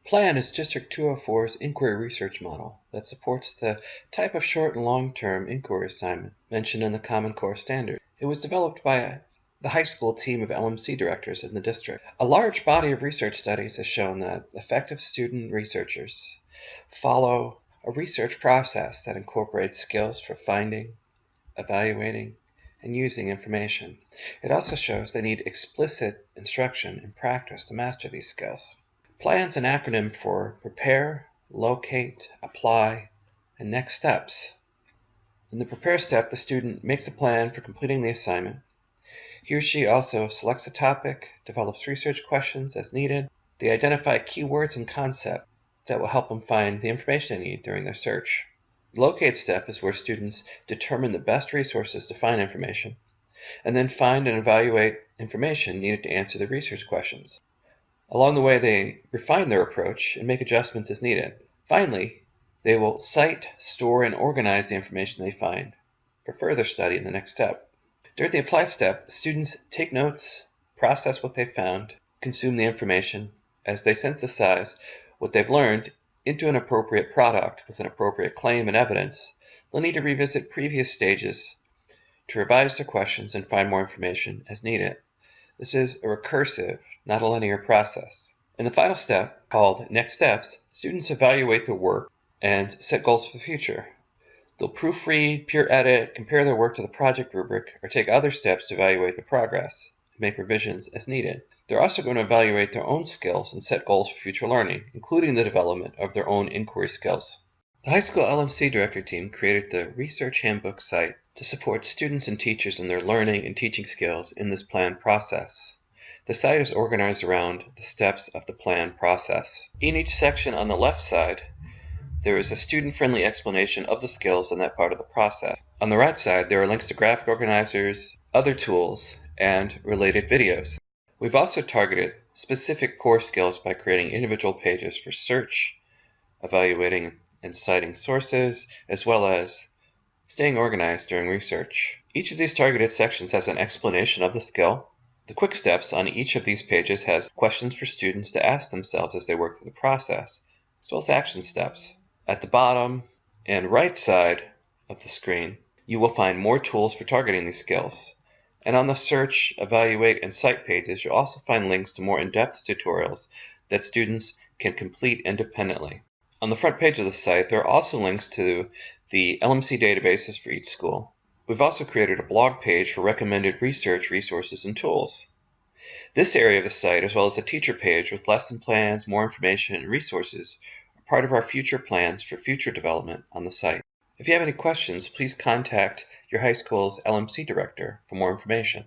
PLAN is District 204's inquiry research model that supports the type of short and long-term inquiry assignment mentioned in the Common Core Standard. It was developed by the high school team of LMC directors in the district. A large body of research studies has shown that effective student researchers follow a research process that incorporates skills for finding, evaluating, and using information. It also shows they need explicit instruction and practice to master these skills. PLAN is an acronym for Prepare, Locate, Apply, and Next Steps. In the Prepare step, the student makes a plan for completing the assignment. He or she also selects a topic, develops research questions as needed. They identify keywords and concepts that will help them find the information they need during their search. The Locate step is where students determine the best resources to find information, and then find and evaluate information needed to answer the research questions. Along the way, they refine their approach and make adjustments as needed. Finally, they will cite, store, and organize the information they find for further study in the next step. During the Apply step, students take notes, process what they found, consume the information. As they synthesize what they've learned into an appropriate product with an appropriate claim and evidence, they'll need to revisit previous stages to revise their questions and find more information as needed. This is a recursive, not a linear process. In the final step, called Next Steps, students evaluate their work and set goals for the future. They'll proofread, peer edit, compare their work to the project rubric, or take other steps to evaluate their progress and make revisions as needed. They're also going to evaluate their own skills and set goals for future learning, including the development of their own inquiry skills. The high school LMC director team created the Research Handbook site to support students and teachers in their learning and teaching skills in this PLAN process. The site is organized around the steps of the PLAN process. In each section on the left side, there is a student-friendly explanation of the skills in that part of the process. On the right side, there are links to graphic organizers, other tools, and related videos. We've also targeted specific core skills by creating individual pages for search, evaluating and citing sources, as well as staying organized during research. Each of these targeted sections has an explanation of the skill. The quick steps on each of these pages has questions for students to ask themselves as they work through the process, as well as action steps. At the bottom and right side of the screen, you will find more tools for targeting these skills. And on the search, evaluate, and cite pages, you'll also find links to more in-depth tutorials that students can complete independently. On the front page of the site, there are also links to the LMC databases for each school. We've also created a blog page for recommended research resources and tools. This area of the site, as well as a teacher page with lesson plans, more information, and resources, are part of our future plans for future development on the site. If you have any questions, please contact your high school's LMC director for more information.